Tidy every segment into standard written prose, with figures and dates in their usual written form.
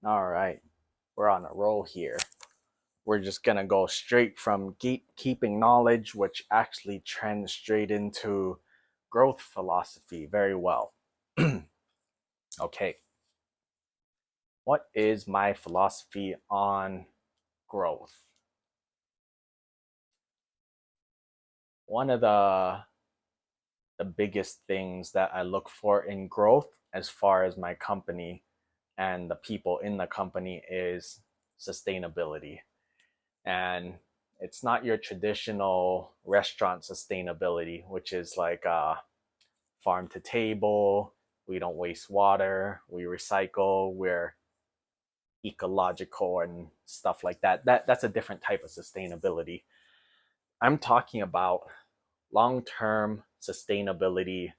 All right, we're on a roll here. We're just gonna go straight from gatekeeping knowledge, which actually trends straight into growth philosophy very well. Okay, what is my philosophy on growth? One of the biggest things that I look for in growth as far as my company and the people in the company is sustainability. And it's not your traditional restaurant sustainability, which is like farm to table. We don't waste water. We recycle. We're ecological and stuff like that. That's a different type of sustainability. I'm talking about long-term sustainability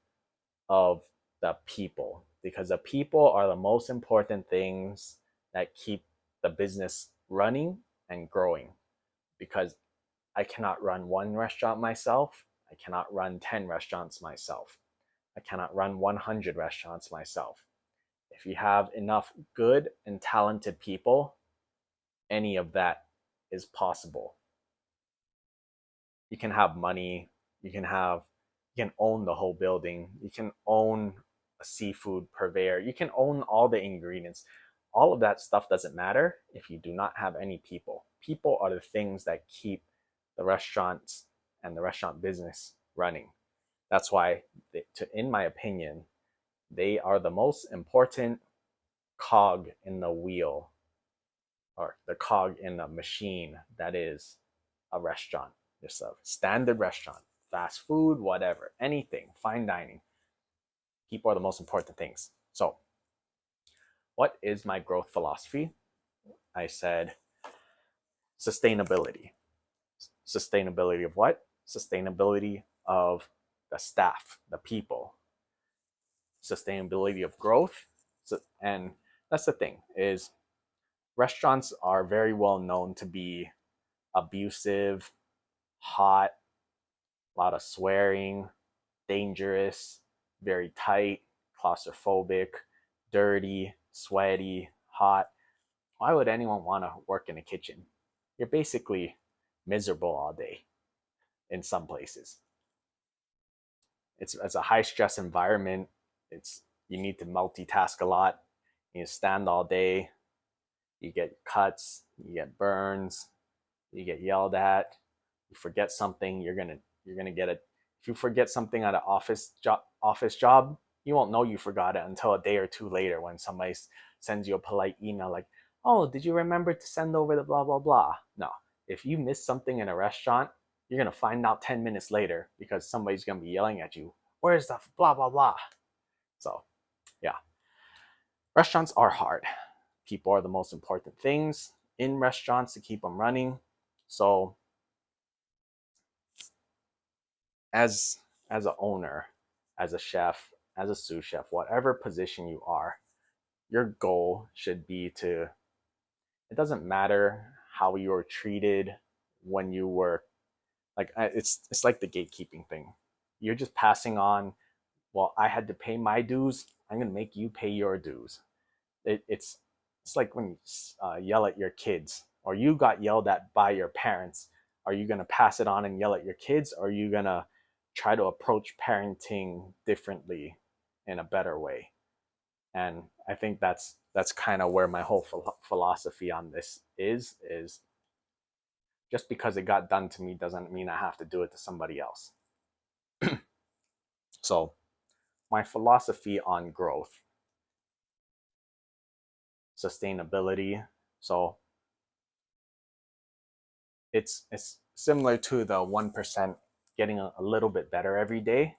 of the people, because the people are the most important things that keep the business running and growing. Because I cannot run one restaurant myself. I cannot run 10 restaurants myself. I cannot run 100 restaurants myself. If you have enough good and talented people, any of that is possible. You can have money, you can have you can own the whole building, you can own a seafood purveyor, you can own all the ingredients. All of that stuff doesn't matter if you do not have any people. People are the things that keep the restaurants and the restaurant business running. That's why, in my opinion, they are the most important cog in the wheel, or the cog in the machine that is a restaurant. Just a standard restaurant, fast food, whatever, anything, fine dining. People are the most important things. So, what is my growth philosophy? I said sustainability. Sustainability of what? Sustainability of the staff, the people. Sustainability of growth. And that's the thing, is restaurants are very well known to be abusive, hot, a lot of swearing, dangerous, very tight, claustrophobic, dirty, sweaty, hot. Why would anyone want to work in a kitchen? You're basically miserable all day in some places. It's a high stress environment. It's You need to multitask a lot. You stand all day. You get cuts. You get burns. You get yelled at. You forget something. You're gonna get it. If you forget something at an office job, you won't know you forgot it until a day or two later when somebody sends you a polite email like, "Oh, did you remember to send over the blah blah blah?" No. If you miss something in a restaurant, you're gonna find out 10 minutes later because somebody's gonna be yelling at you. Where's the blah blah blah? So yeah, restaurants are hard. People are the most important things in restaurants to keep them running. So as as an owner, as a chef, as a sous chef, whatever position you are, your goal should be to, it doesn't matter how you were treated when you were, like, it's like the gatekeeping thing. You're just passing on, well, I had to pay my dues, I'm going to make you pay your dues. It's like when you yell at your kids, or you got yelled at by your parents. Are you going to pass it on and yell at your kids, or are you going to try to approach parenting differently in a better way? And I think that's kind of where my whole philosophy on this is just because it got done to me doesn't mean I have to do it to somebody else. So my philosophy on growth, sustainability, so it's similar to the 1% getting a little bit better every day.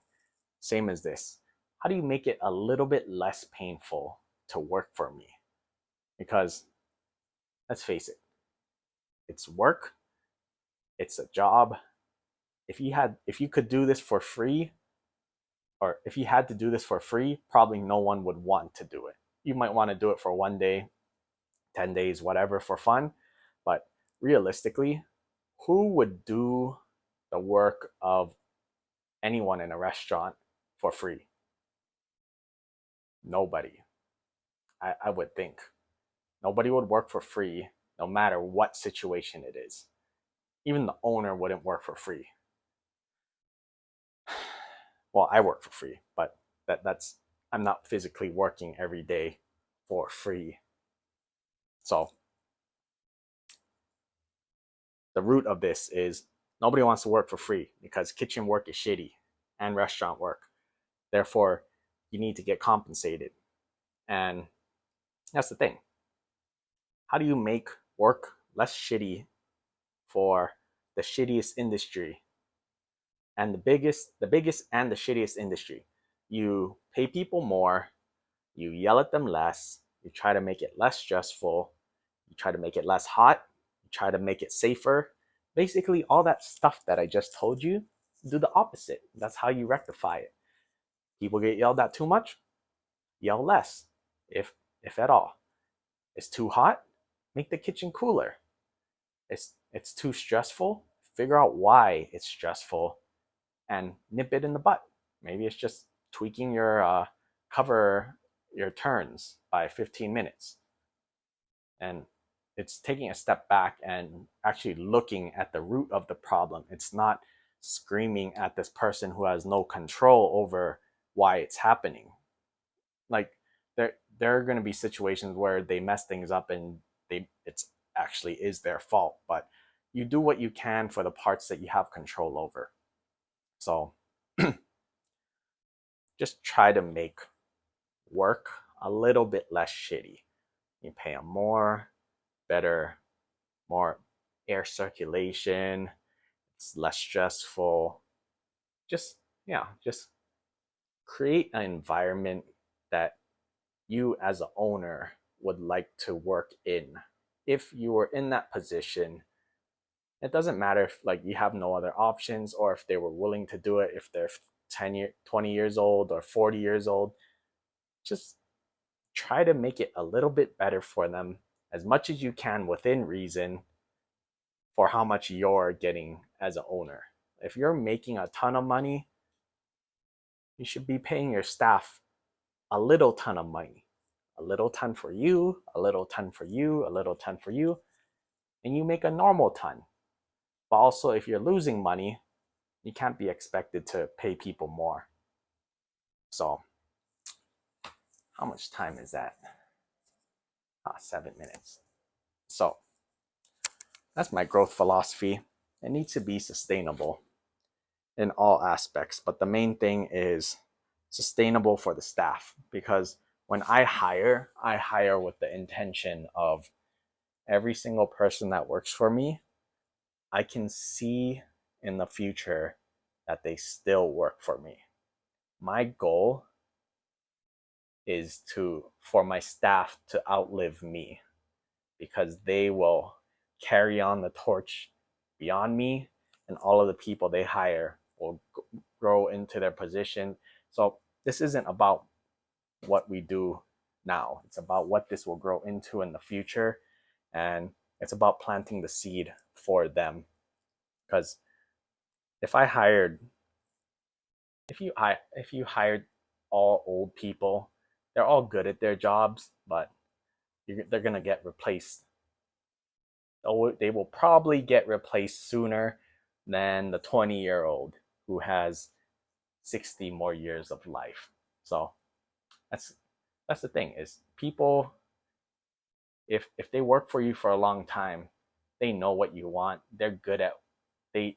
Same as this. How do you make it a little bit less painful to work for me? Because let's face it, it's work, it's a job. If you could do this for free, or if you had to do this for free, probably no one would want to do it. You might want to do it for 1 day, 10 days, whatever, for fun. But realistically, who would do the work of anyone in a restaurant for free? Nobody. I would think Nobody would work for free, no matter what situation it is. Even the owner wouldn't work for free. Well, I work for free, but that's I'm not physically working every day for free. So the root of this is nobody wants to work for free because kitchen work is shitty and restaurant work. Therefore, you need to get compensated. And that's the thing. How do you make work less shitty for the shittiest industry and the biggest and the shittiest industry? You pay people more, you yell at them less, you try to make it less stressful, you try to make it less hot, you try to make it safer. Basically, all that stuff that I just told you, do the opposite. That's how you rectify it. People get yelled at too much, yell less, if at all. It's too hot, make the kitchen cooler. It's too stressful, figure out why it's stressful and nip it in the butt. Maybe it's just tweaking your cover your turns by 15 minutes. And it's taking a step back and actually looking at the root of the problem. It's not screaming at this person who has no control over why it's happening. Like there are going to be situations where they mess things up and it's actually is their fault, but you do what you can for the parts that you have control over. So just try to make work a little bit less shitty. You pay them more, better, more air circulation, it's less stressful. Just, yeah, just create an environment that you as an owner would like to work in. If you were in that position, it doesn't matter if like you have no other options or if they were willing to do it, if they're 20 years old or 40 years old. Just try to make it a little bit better for them as much as you can within reason for how much you're getting as an owner. If you're making a ton of money, you should be paying your staff a little ton of money. A little ton for you, a little ton for you, a little ton for you, and you make a normal ton. But also, if you're losing money, you can't be expected to pay people more. So, how much time is that? 7 minutes. So, that's my growth philosophy. It needs to be sustainable in all aspects, but the main thing is sustainable for the staff, because when I hire with the intention of every single person that works for me, I can see in the future that they still work for me. My goal is for my staff to outlive me, because they will carry on the torch beyond me, and all of the people they hire will grow into their position. So this isn't about what we do now. It's about what this will grow into in the future, and it's about planting the seed for them. Because if I hired if you hired all old people, they're all good at their jobs, but they're gonna get replaced. They will probably get replaced sooner than the 20-year-old who has 60 more years of life. So that's the thing, is people, if they work for you for a long time, they know what you want. They're good at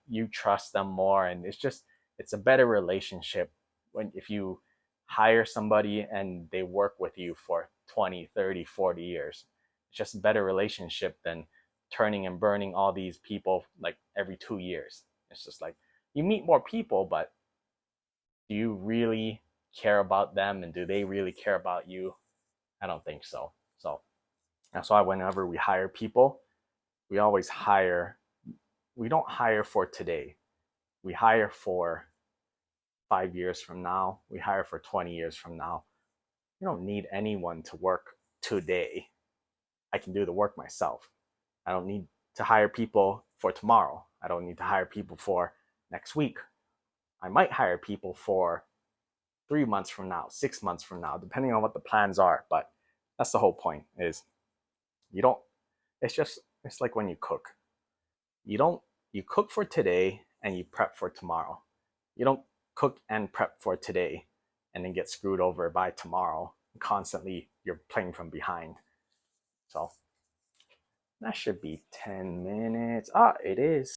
you trust them more, and it's a better relationship when if you hire somebody and they work with you for 20, 30, 40 years. It's just a better relationship than turning and burning all these people like every 2 years. It's just like you meet more people, but do you really care about them, and do they really care about you? I don't think so. So that's why whenever we hire people, we always we don't hire for today. We hire for 5 years from now. We hire for 20 years from now. You don't need anyone to work today. I can do the work myself. I don't need to hire people for tomorrow. I don't need to hire people for next week. I might hire people for 3 months from now, 6 months from now, depending on what the plans are. But that's the whole point, is You don't, it's like when you cook. You don't, you cook for today and you prep for tomorrow. You don't cook and prep for today and then get screwed over by tomorrow. Constantly, you're playing from behind. So that should be 10 minutes. Ah, it is.